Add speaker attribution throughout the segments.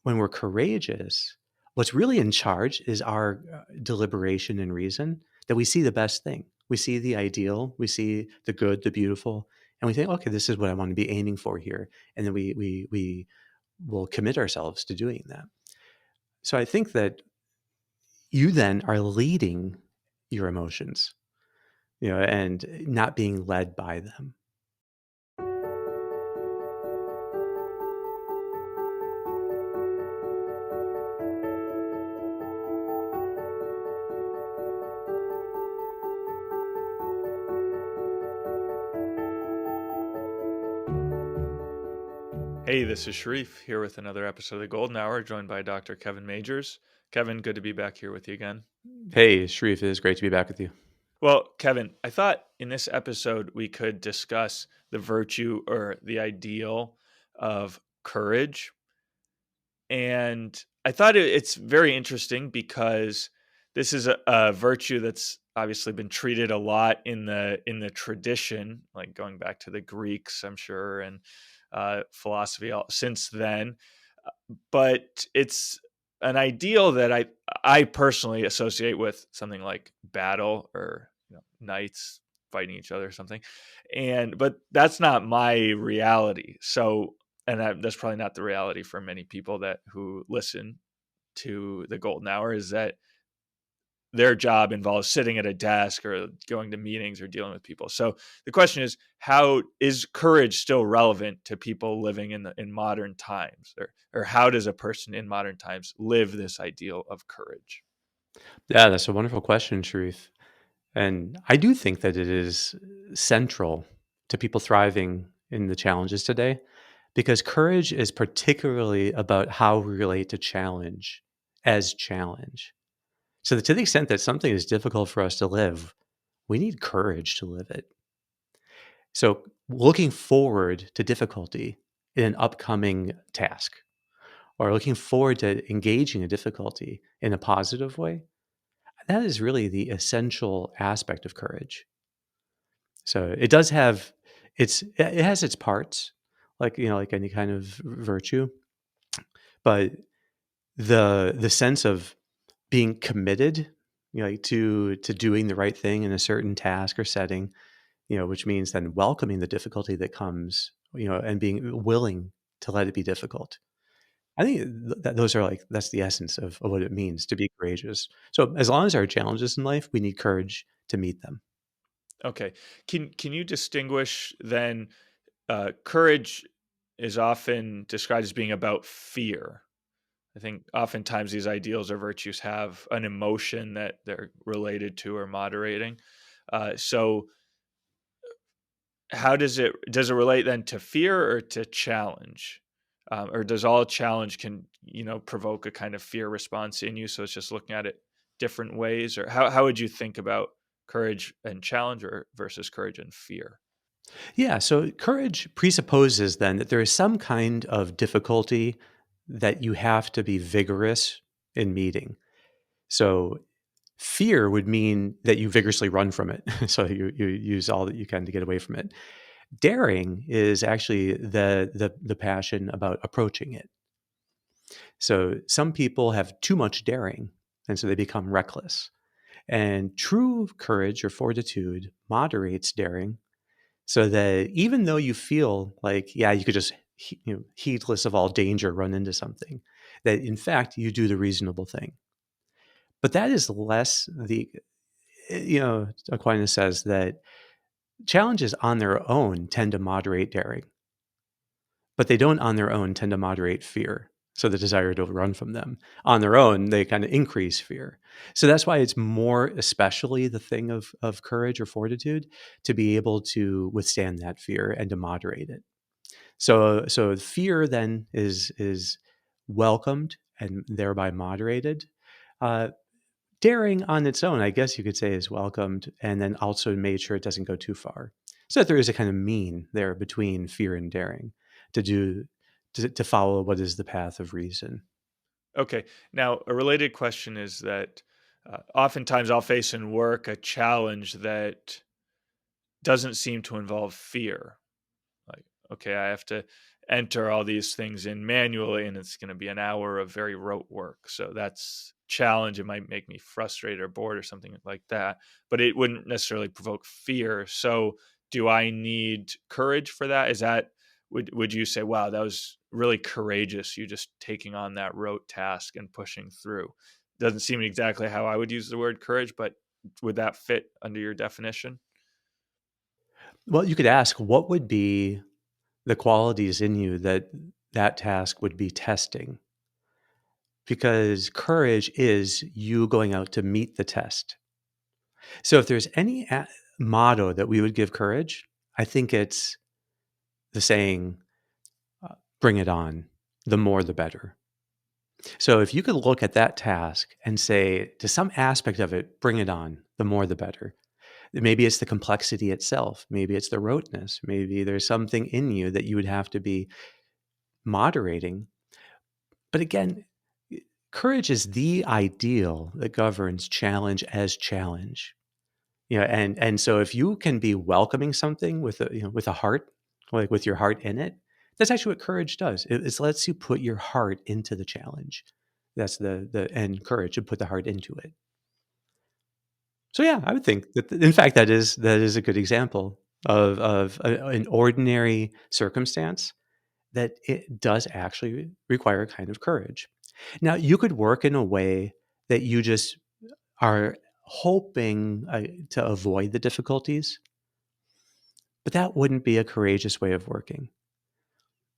Speaker 1: when we're courageous, what's really in charge is our deliberation and reason, that we see the best thing. We see the ideal, we see the good, the beautiful, and we think, okay, this is what I want to be aiming for here. And then we will commit ourselves to doing that. So I think that you then are leading your emotions, and not being led by them.
Speaker 2: Hey, this is Sharif here with another episode of the Golden Hour, joined by Dr. Kevin Majors. Kevin, good to be back here with you again.
Speaker 1: Hey, Sharif, it is great to be back with you.
Speaker 2: Well, Kevin, I thought in this episode we could discuss the virtue or the ideal of courage. And I thought it's very interesting because this is a virtue that's obviously been treated a lot in the tradition, like going back to the Greeks, I'm sure, and philosophy since then. But it's an ideal that I personally associate with something like battle or knights fighting each other or something. But that's not my reality. So, and that's probably not the reality for many people that who listen to the Golden Hour, is that their job involves sitting at a desk or going to meetings or dealing with people. So the question is, how is courage still relevant to people living in modern times, or how does a person in modern times live this ideal of courage?
Speaker 1: Yeah, that's a wonderful question, Sharif. And I do think that it is central to people thriving in the challenges today, because courage is particularly about how we relate to challenge as challenge. So, that to the extent that something is difficult for us to live, we need courage to live it. So, looking forward to difficulty in an upcoming task, or looking forward to engaging a difficulty in a positive way, that is really the essential aspect of courage. So it does have it has its parts, like, like any kind of virtue, but the sense of being committed, like to doing the right thing in a certain task or setting, which means then welcoming the difficulty that comes, and being willing to let it be difficult. I think that those are that's the essence of what it means to be courageous. So as long as there are challenges in life, we need courage to meet them.
Speaker 2: Okay, can you distinguish then? Courage is often described as being about fear. I think oftentimes these ideals or virtues have an emotion that they're related to or moderating. So how does it relate then to fear or to challenge? Or does all challenge can provoke a kind of fear response in you? So it's just looking at it different ways, or how would you think about courage and challenge or versus courage and fear?
Speaker 1: Yeah, so courage presupposes then that there is some kind of difficulty that you have to be vigorous in meeting. So fear would mean that you vigorously run from it. So you use all that you can to get away from it. Daring is actually the passion about approaching it. So some people have too much daring, and so they become reckless. And true courage or fortitude moderates daring, so that even though you feel like, yeah, you could just, heedless of all danger, run into something, that in fact you do the reasonable thing. But that is less Aquinas says that challenges on their own tend to moderate daring, but they don't on their own tend to moderate fear. So the desire to run from them on their own, they kind of increase fear. So that's why it's more, especially the thing of courage or fortitude, to be able to withstand that fear and to moderate it. So fear then is welcomed and thereby moderated. Uh, Daring on its own, I guess you could say, is welcomed, and then also made sure it doesn't go too far. So that there is a kind of mean there between fear and daring, to do to follow what is the path of reason.
Speaker 2: Okay. Now, a related question is that oftentimes I'll face in work a challenge that doesn't seem to involve fear. Like, okay, I have to enter all these things in manually, and it's going to be an hour of very rote work. So that's challenge. It might make me frustrated or bored or something like that, but it wouldn't necessarily provoke fear. So do I need courage for that? Is that, would you say, wow, that was really courageous, you just taking on that rote task and pushing through? Doesn't seem exactly how I would use the word courage, but would that fit under your definition?
Speaker 1: Well, you could ask, what would be the qualities in you that that task would be testing? Because courage is you going out to meet the test. So if there's any motto that we would give courage, I think it's the saying, bring it on, the more the better. So if you could look at that task and say, to some aspect of it, bring it on, the more the better. Maybe it's the complexity itself. Maybe it's the roteness. Maybe there's something in you that you would have to be moderating. But again, courage is the ideal that governs challenge as challenge. And so if you can be welcoming something with with a heart, like with your heart in it, that's actually what courage does. It lets you put your heart into the challenge. That's the and courage to put the heart into it. So yeah, I would think that in fact that is a good example of an ordinary circumstance that it does actually require a kind of courage. Now, you could work in a way that you just are hoping to avoid the difficulties, but that wouldn't be a courageous way of working.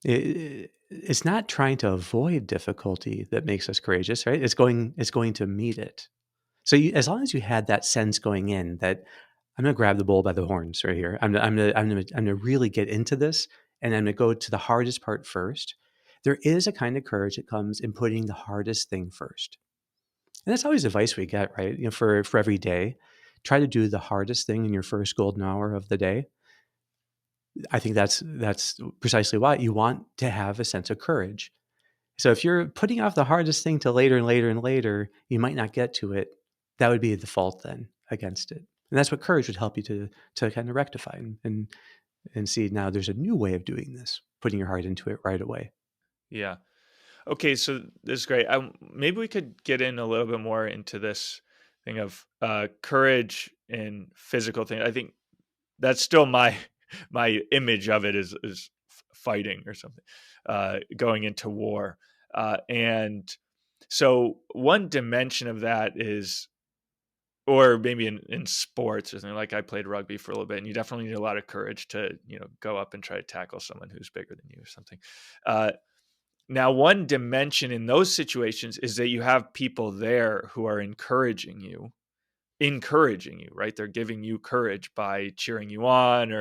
Speaker 1: It's not trying to avoid difficulty that makes us courageous, right? It's going to meet it. So as long as you had that sense going in that I'm going to grab the bull by the horns right here. I'm going to really get into this, and I'm going to go to the hardest part first. There is a kind of courage that comes in putting the hardest thing first. And that's always advice we get, right? For every day, try to do the hardest thing in your first golden hour of the day. I think that's precisely why you want to have a sense of courage. So if you're putting off the hardest thing to later and later and later, you might not get to it. That would be the fault then against it. And that's what courage would help you to kind of rectify and see now there's a new way of doing this, putting your heart into it right away.
Speaker 2: Yeah. Okay, so this is great. Maybe we could get in a little bit more into this thing of courage and physical thing. I think that's still my my image of it is fighting or something, going into war, and so one dimension of that is, or maybe in sports or something. Like I played rugby for a little bit, and you definitely need a lot of courage to go up and try to tackle someone who's bigger than you or something. Uh, Now, one dimension in those situations is that you have people there who are encouraging you, right? They're giving you courage by cheering you on,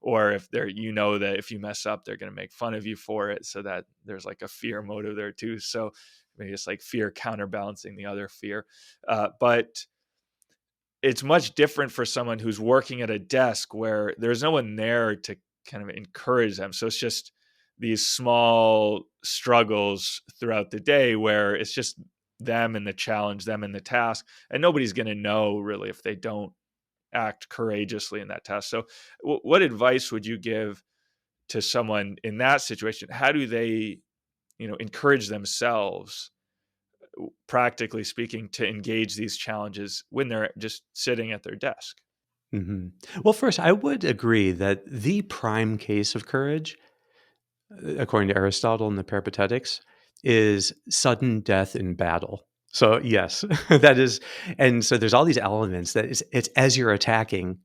Speaker 2: or if they're, that if you mess up, they're going to make fun of you for it. So that there's like a fear motive there too. So maybe it's like fear counterbalancing the other fear. But it's much different for someone who's working at a desk where there's no one there to kind of encourage them. So it's just these small struggles throughout the day where it's just them and the challenge, them and the task, and nobody's going to know really if they don't act courageously in that task. So what advice would you give to someone in that situation? How do they, encourage themselves, practically speaking, to engage these challenges when they're just sitting at their desk?
Speaker 1: hmm Well, first, I would agree that the prime case of courage, according to Aristotle in the Peripatetics, is sudden death in battle. So yes, that is, and so there's all these elements that it's as you're attacking,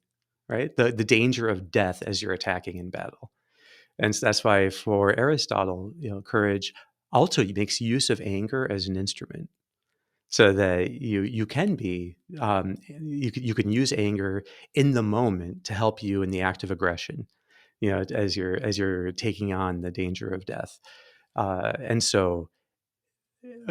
Speaker 1: right? The danger of death as you're attacking in battle. And so that's why for Aristotle, courage also makes use of anger as an instrument, so that you can be you can use anger in the moment to help you in the act of aggression. As you're taking on the danger of death, and so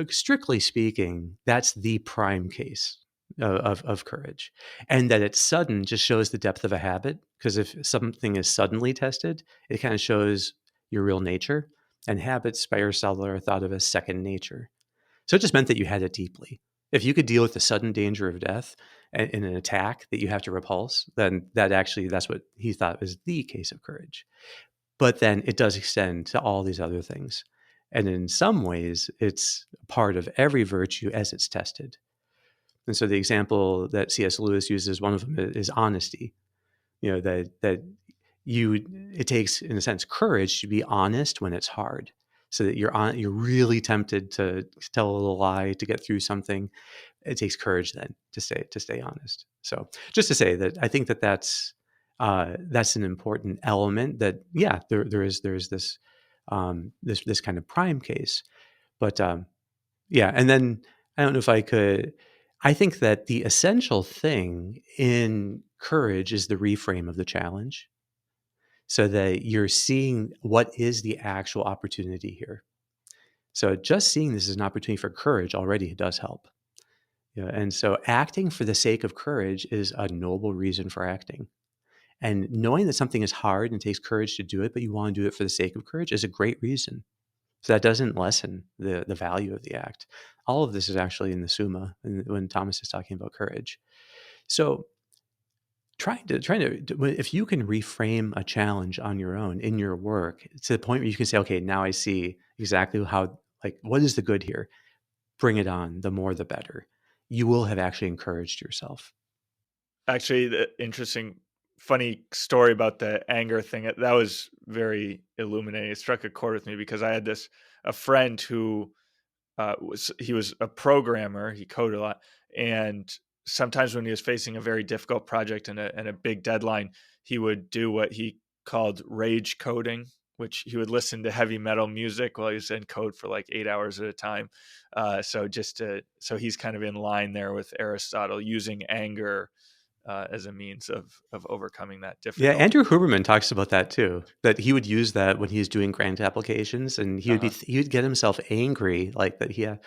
Speaker 1: strictly speaking, that's the prime case of courage, and that it's sudden just shows the depth of a habit. Because if something is suddenly tested, it kind of shows your real nature. And habits by Aristotle are thought of as second nature. So it just meant that you had it deeply. If you could deal with the sudden danger of death in an attack that you have to repulse, then that's what he thought was the case of courage. but then it does extend to all these other things. And in some ways, it's part of every virtue as it's tested. And so the example that C.S. Lewis uses, one of them is honesty. That it takes, in a sense, courage to be honest when it's hard, so that you're really tempted to tell a little lie to get through something. It takes courage then to stay honest. So just to say that I think that's an important element. That yeah, there's this kind of prime case, but yeah, and then I don't know if I could. I think that the essential thing in courage is the reframe of the challenge, so that you're seeing what is the actual opportunity here. So just seeing this as an opportunity for courage already does help. Yeah, and so acting for the sake of courage is a noble reason for acting. And knowing that something is hard and takes courage to do it, but you want to do it for the sake of courage is a great reason. So that doesn't lessen the value of the act. All of this is actually in the Summa when Thomas is talking about courage. So if you can reframe a challenge on your own in your work to the point where you can say, okay, now I see exactly how, like, what is the good here? Bring it on. The more, the better. You will have actually encouraged yourself.
Speaker 2: Actually, the interesting, funny story about the anger thing, that was very illuminating. It struck a chord with me because I had a friend who he was a programmer. He coded a lot, and sometimes when he was facing a very difficult project and a big deadline, he would do what he called rage coding, which he would listen to heavy metal music while he was in code for like 8 hours at a time. So he's kind of in line there with Aristotle, using anger as a means of overcoming that
Speaker 1: Yeah,
Speaker 2: difficulty.
Speaker 1: Andrew Huberman talks about that too. That he would use that when he's doing grant applications, and
Speaker 2: Uh-huh.
Speaker 1: he would get himself angry like that.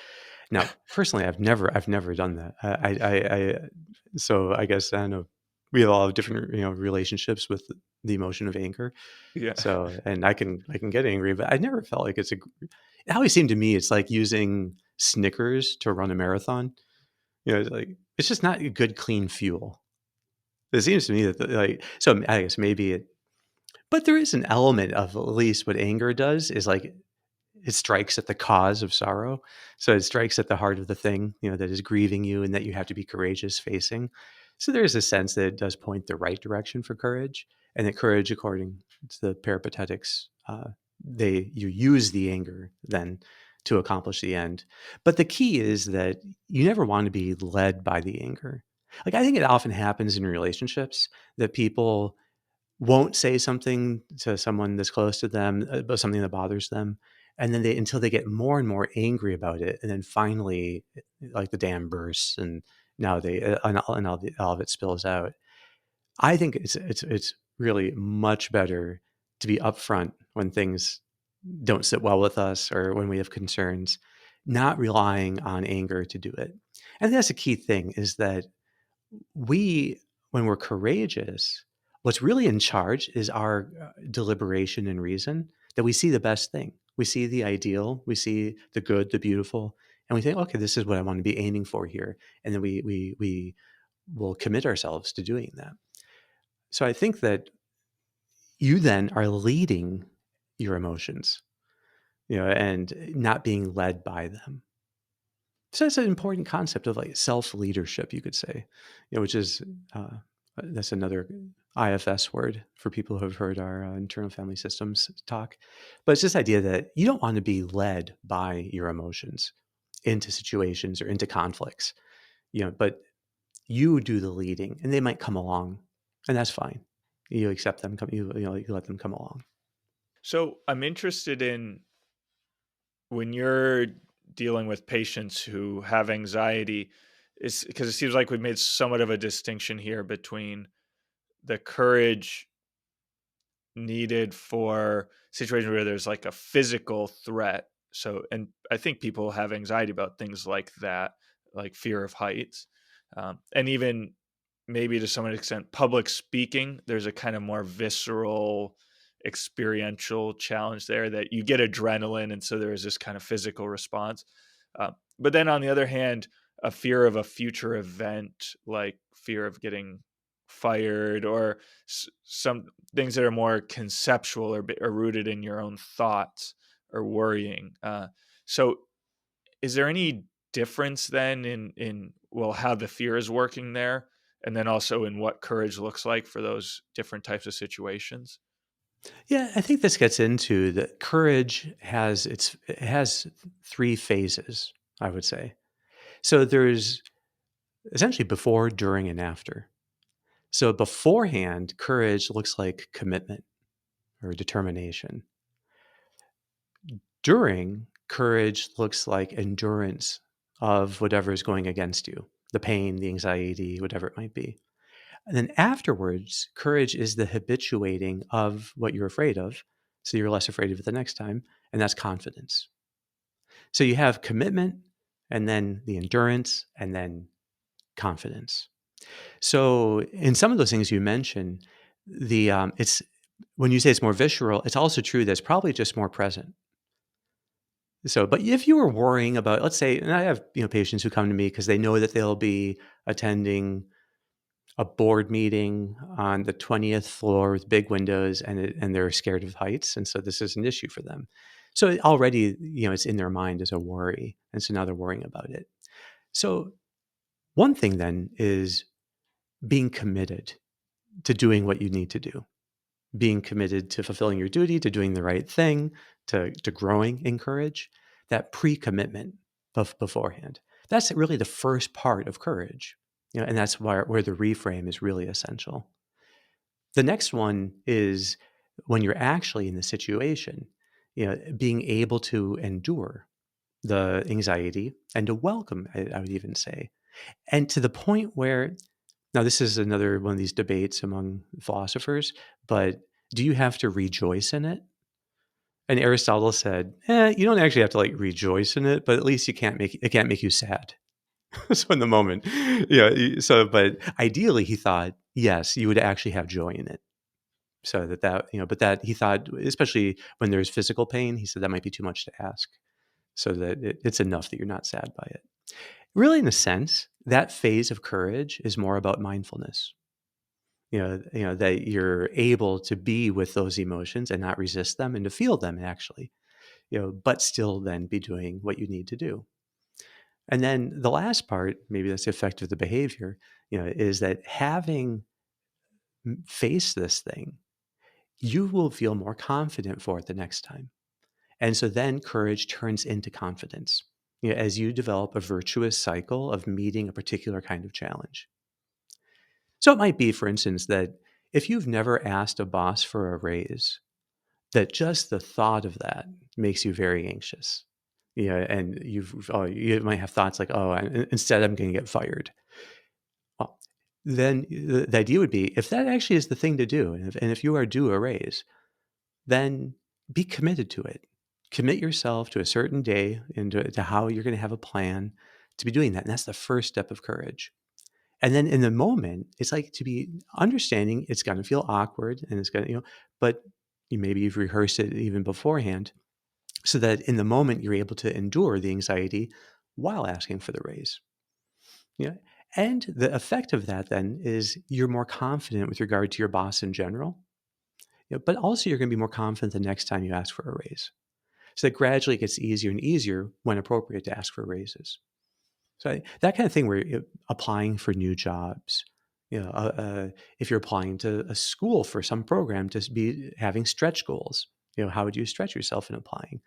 Speaker 1: Now, personally, I've never done that. So I guess I don't know. We have a lot of different relationships with the emotion of anger.
Speaker 2: Yeah.
Speaker 1: So, and I can get angry, but I never felt like it always seemed to me it's like using Snickers to run a marathon. It's like it's just not a good clean fuel. It seems to me that so I guess maybe but there is an element of at least what anger does is like it strikes at the cause of sorrow. So it strikes at the heart of the thing, that is grieving you and that you have to be courageous facing. So there is a sense that it does point the right direction for courage, and that courage, according to the Peripatetics, you use the anger then to accomplish the end. But the key is that you never want to be led by the anger. Like I think it often happens in relationships that people won't say something to someone that's close to them about something that bothers them, and then they until they get more and more angry about it, and then finally, like the dam bursts, and now all of it spills out. I think it's really much better to be upfront when things don't sit well with us or when we have concerns, not relying on anger to do it. And that's a key thing is that we when we're courageous, what's really in charge is our deliberation and reason, that we see the best thing. We see the ideal, we see the good, the beautiful, and we think, okay, this is what I want to be aiming for here. And then we will commit ourselves to doing that. So I think that you then are leading your emotions, and not being led by them. So it's an important concept of like self leadership, you could say, which is that's another IFS word for people who have heard our internal family systems talk. But it's this idea that you don't want to be led by your emotions into situations or into conflicts, but you do the leading, and they might come along, and that's fine. You accept them, you let them come along.
Speaker 2: So I'm interested in, when you're dealing with patients who have anxiety, is because it seems like we've made somewhat of a distinction here between the courage needed for situations where there's like a physical threat. So, and I think people have anxiety about things like that, like fear of heights, and even maybe to some extent public speaking. There's a kind of more visceral, experiential challenge there that you get adrenaline, and so there is this kind of physical response. But then on the other hand, a fear of a future event, like fear of getting fired, or some things that are more conceptual, or rooted in your own thoughts or worrying. So is there any difference then in well, how the fear is working there, and then also in what courage looks like for those different types of situations?
Speaker 1: Yeah, I think this gets into that courage it has 3 phases, I would say. So there's essentially before, during, and after. So beforehand, courage looks like commitment or determination. During, courage looks like endurance of whatever is going against you, the pain, the anxiety, whatever it might be. And then afterwards, courage is the habituating of what you're afraid of. So you're less afraid of it the next time. And that's confidence. So you have commitment and then the endurance and then confidence. So in some of those things you mentioned, it's when you say it's more visceral, it's also true that it's probably just more present. So, but if you were worrying about, let's say, and I have patients who come to me because they know that they'll be attending a board meeting on the 20th floor with big windows, and they're scared of heights, and so this is an issue for them. So already, it's in their mind as a worry, and so now they're worrying about it. So one thing then is being committed to doing what you need to do, being committed to fulfilling your duty, to doing the right thing, to growing in courage, that pre-commitment beforehand. That's really the first part of courage, and that's where the reframe is really essential. The next one is when you're actually in the situation, being able to endure the anxiety and to welcome it, I would even say. And to the point where, now this is another one of these debates among philosophers, but do you have to rejoice in it? And Aristotle said, you don't actually have to like rejoice in it, but at least it can't make you sad. So in the moment, but ideally he thought, yes, you would actually have joy in it. So but that he thought, especially when there's physical pain, he said that might be too much to ask. So that it's enough that you're not sad by it. Really, in a sense, that phase of courage is more about mindfulness. That you're able to be with those emotions and not resist them and to feel them actually, but still then be doing what you need to do. And then the last part, maybe that's the effect of the behavior, is that having faced this thing, you will feel more confident for it the next time. And so then courage turns into confidence, as you develop a virtuous cycle of meeting a particular kind of challenge. So it might be, for instance, that if you've never asked a boss for a raise, that just the thought of that makes you very anxious. And you might have thoughts like, oh, instead I'm going to get fired. Well, then the idea would be if that actually is the thing to do, and if you are due a raise, then be committed to it. Commit yourself to a certain day and to how you're going to have a plan to be doing that. And that's the first step of courage. And then in the moment, it's like to be understanding it's going to feel awkward and it's going to, but maybe you've rehearsed it even beforehand so that in the moment you're able to endure the anxiety while asking for the raise. Yeah. And the effect of that then is you're more confident with regard to your boss in general, but also you're going to be more confident the next time you ask for a raise. So that gradually it gets easier and easier when appropriate to ask for raises. So that kind of thing where you're applying for new jobs, if you're applying to a school for some program to be having stretch goals, how would you stretch yourself in applying?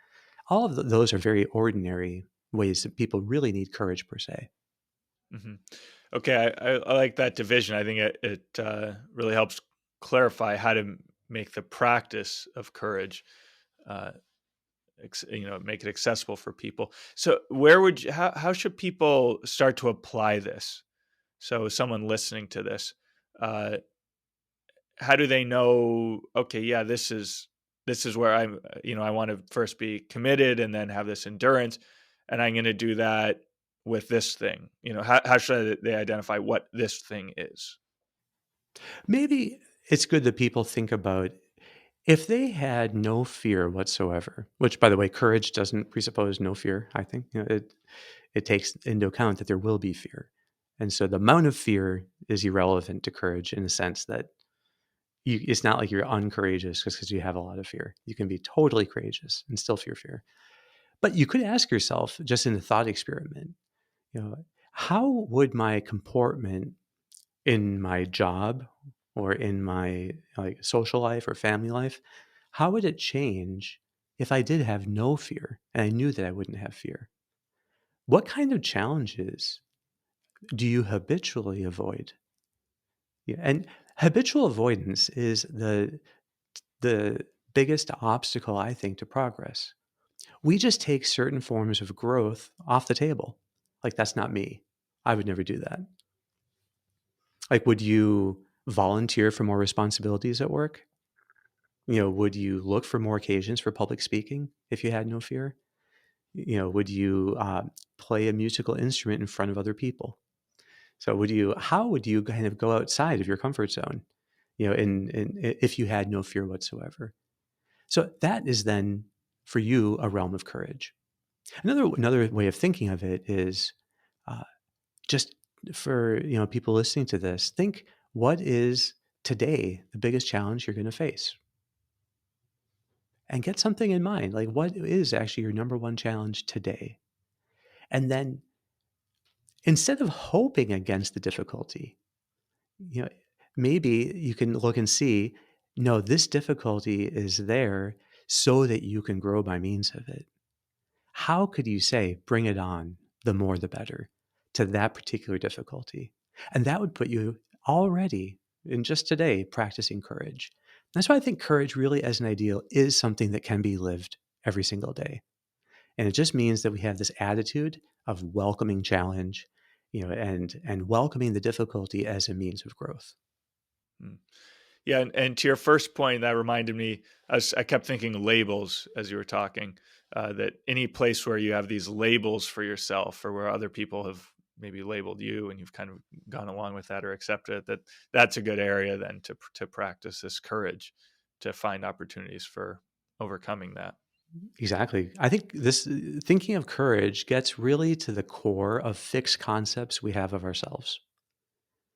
Speaker 1: All of those are very ordinary ways that people really need courage per se.
Speaker 2: Mhm. Okay, I like that division. I think it really helps clarify how to make the practice of courage, uh, make it accessible for people. So, where would you, how should people start to apply this? So, someone listening to this, uh, how do they know? Okay, yeah, this is where I'm. I want to first be committed and then have this endurance, and I'm going to do that with this thing. How should they identify what this thing is?
Speaker 1: Maybe it's good that people think about if they had no fear whatsoever, which by the way, courage doesn't presuppose no fear, I think. It takes into account that there will be fear. And so the amount of fear is irrelevant to courage in the sense that it's not like you're uncourageous just because you have a lot of fear. You can be totally courageous and still fear. But you could ask yourself, just in a thought experiment, you know, how would my comportment in my job or in my like social life or family life, how would it change if I did have no fear and I knew that I wouldn't have fear? What kind of challenges do you habitually avoid? Yeah, and habitual avoidance is the biggest obstacle I think to progress. We just take certain forms of growth off the table. Like that's not me. I would never do that. Like would you volunteer for more responsibilities at work? Would you look for more occasions for public speaking if you had no fear? Would you play a musical instrument in front of other people? So how would you kind of go outside of your comfort zone, if you had no fear whatsoever? So that is then for you a realm of courage. Another way of thinking of it is uh, just for people listening to this, think what is today the biggest challenge you're going to face, and get something in mind. Like what is actually your number one challenge today, and then instead of hoping against the difficulty, you know, maybe you can look and see, no, this difficulty is there so that you can grow by means of it. How could you say, bring it on, the more the better, to that particular difficulty? And that would put you already in just today practicing courage. That's why I think courage, really, as an ideal, is something that can be lived every single day. And it just means that we have this attitude of welcoming challenge, and welcoming the difficulty as a means of growth.
Speaker 2: Mm. Yeah, and to your first point, that reminded me. I kept thinking labels as you were talking. That any place where you have these labels for yourself, or where other people have maybe labeled you, and you've kind of gone along with that or accepted it, that's a good area then to practice this courage, to find opportunities for overcoming that.
Speaker 1: Exactly. I think this thinking of courage gets really to the core of fixed concepts we have of ourselves.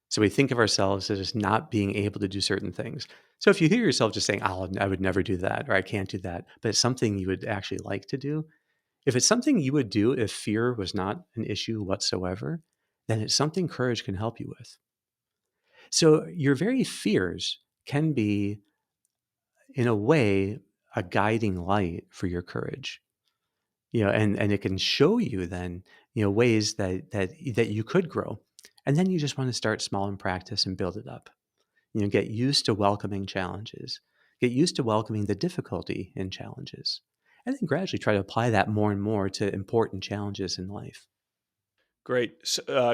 Speaker 1: So we think of ourselves as not being able to do certain things. So if you hear yourself just saying, "Oh, I would never do that," or "I can't do that," but it's something you would actually like to do, if it's something you would do if fear was not an issue whatsoever, then it's something courage can help you with. So your very fears can be, in a way, a guiding light for your courage. And it can show you then, ways that you could grow. And then you just want to start small and practice and build it up. Get used to welcoming challenges, get used to welcoming the difficulty in challenges, and then gradually try to apply that more and more to important challenges in life.
Speaker 2: Great,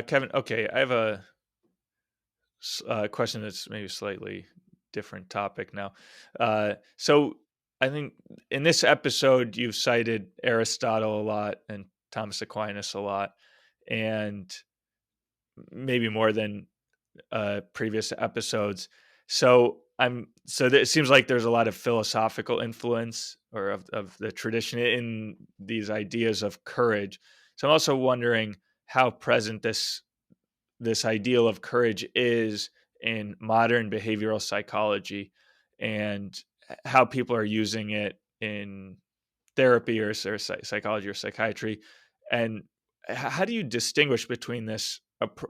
Speaker 2: Kevin. Okay, I have a question that's maybe slightly different topic now. So I think in this episode you've cited Aristotle a lot and Thomas Aquinas a lot, and maybe more than previous episodes. It seems like there's a lot of philosophical influence, or of the tradition in these ideas of courage. So I'm also wondering how present this ideal of courage is in modern behavioral psychology, and how people are using it in therapy, or psychology or psychiatry. And how do you distinguish between this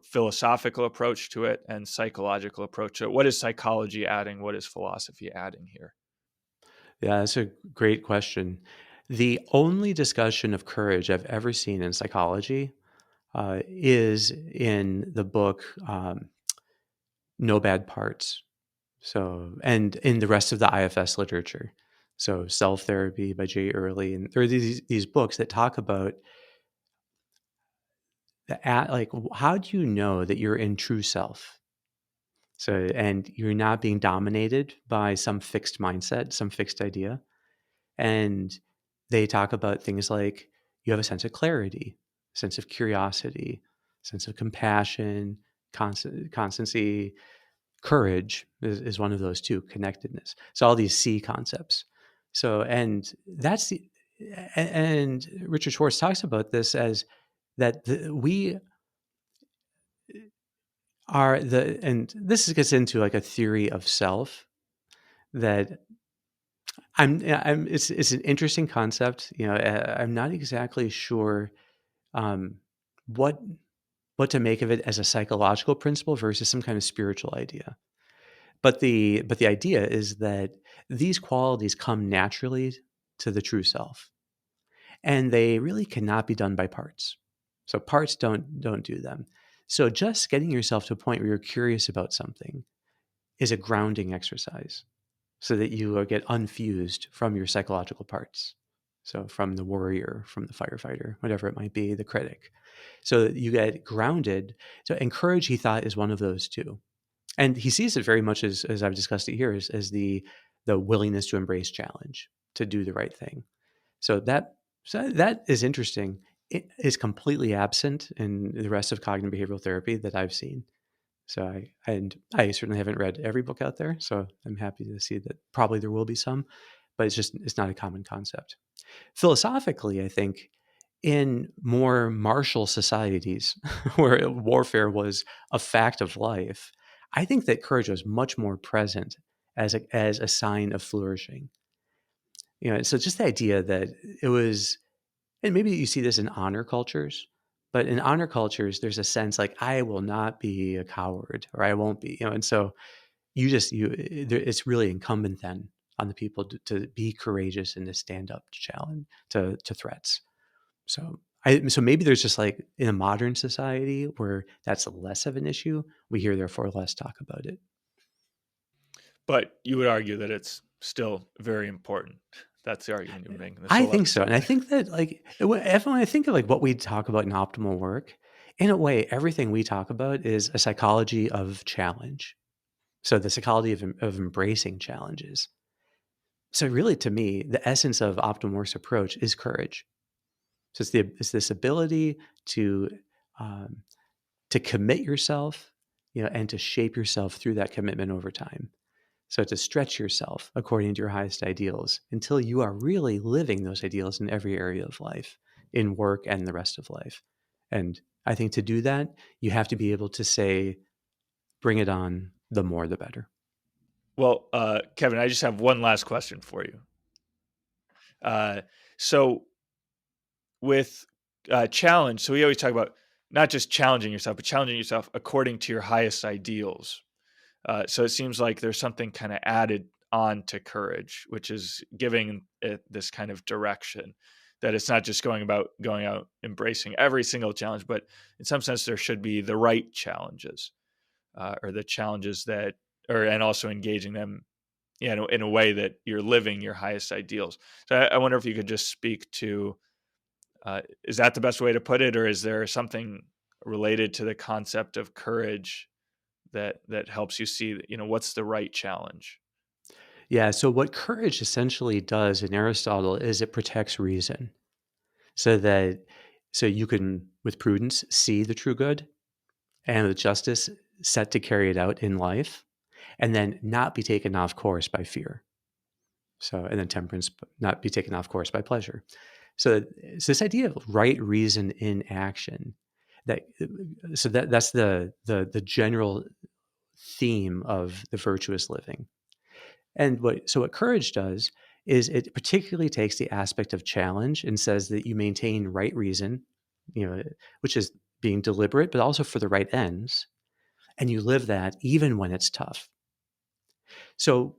Speaker 2: philosophical approach to it and psychological approach to it? What is psychology adding? What is philosophy adding here?
Speaker 1: Yeah, that's a great question. The only discussion of courage I've ever seen in psychology is in the book No Bad Parts. So, and in the rest of the IFS literature. So, Self Therapy by Jay Early, and there are these books that talk about like how do you know that you're in true self? So, and you're not being dominated by some fixed mindset, some fixed idea. And they talk about things like you have a sense of clarity, sense of curiosity, sense of compassion, constancy, courage is one of those two, connectedness. So all these C concepts. So, and that's the, and Richard Schwartz talks about this as that we are the and this gets into like a theory of self that I'm it's an interesting concept. I'm not exactly sure um, what what to make of it as a psychological principle versus some kind of spiritual idea. But the idea is that these qualities come naturally to the true self, and they really cannot be done by parts. So parts don't do them. So just getting yourself to a point where you're curious about something is a grounding exercise so that you get unfused from your psychological parts. So from the warrior, from the firefighter, whatever it might be, the critic. So that you get grounded. So encourage, he thought, is one of those two. And he sees it very much as I've discussed it here, as the willingness to embrace challenge, to do the right thing. So that is interesting. It is completely absent in the rest of cognitive behavioral therapy that I've seen. So I certainly haven't read every book out there, so I'm happy to see that probably there will be some, but it's not a common concept. Philosophically, I think in more martial societies where warfare was a fact of life, I think that courage was much more present as a sign of flourishing. So just the idea that it was, and maybe you see this in honor cultures, but in honor cultures, there's a sense like I will not be a coward or I won't be, and so it's really incumbent then on the people to be courageous and to stand up to challenge to threats. So maybe there's just like in a modern society where that's less of an issue, we hear therefore less talk about it.
Speaker 2: But you would argue that it's still very important. That's the argument you're making this
Speaker 1: I
Speaker 2: whole
Speaker 1: think so,
Speaker 2: episode.
Speaker 1: and I think that when I think of like what we talk about in optimal work, in a way, everything we talk about is a psychology of challenge. So the psychology of embracing challenges. So really, to me, the essence of optimal work's approach is courage. So it's this ability to um, to commit yourself, and to shape yourself through that commitment over time. So to stretch yourself according to your highest ideals until you are really living those ideals in every area of life, in work and the rest of life. And I think to do that, you have to be able to say, bring it on, the more the better.
Speaker 2: Well, Kevin, I just have one last question for you. Uh, so with challenge, so we always talk about not just challenging yourself, but challenging yourself according to your highest ideals. So it seems like there's something kind of added on to courage, which is giving it this kind of direction that it's not just going out embracing every single challenge, but in some sense there should be the right challenges, or the challenges that, or and also engaging them, in a way that you're living your highest ideals. So I wonder if you could just speak to, is that the best way to put it, or is there something related to the concept of courage that helps you see, what's the right challenge?
Speaker 1: Yeah. So what courage essentially does in Aristotle is it protects reason so that so you can, with prudence, see the true good and with justice set to carry it out in life and then not be taken off course by fear. So, and then temperance, not be taken off course by pleasure. So, it's this idea of right reason in action. That that's the general theme of the virtuous living. And what courage does is it particularly takes the aspect of challenge and says that you maintain right reason, which is being deliberate, but also for the right ends, and you live that even when it's tough. So,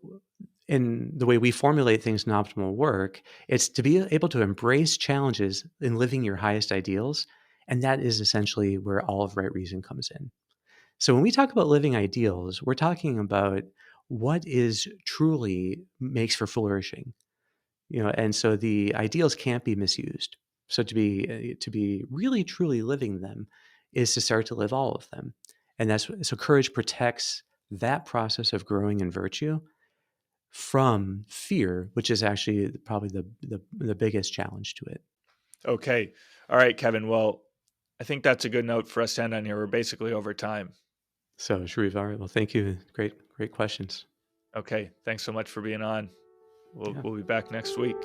Speaker 1: in the way we formulate things in optimal work, it's to be able to embrace challenges in living your highest ideals. And that is essentially where all of right reason comes in. So, when we talk about living ideals, we're talking about what is truly makes for flourishing, and so the ideals can't be misused. So to be really truly living them is to start to live all of them, and so courage protects that process of growing in virtue from fear, which is actually probably the biggest challenge to it.
Speaker 2: Okay. All right, Kevin. Well, I think that's a good note for us to end on here. We're basically over time.
Speaker 1: So Sharif, all right, well, thank you. Great questions.
Speaker 2: Okay. Thanks so much for being on. We'll
Speaker 1: Yeah.
Speaker 2: we'll be back next week.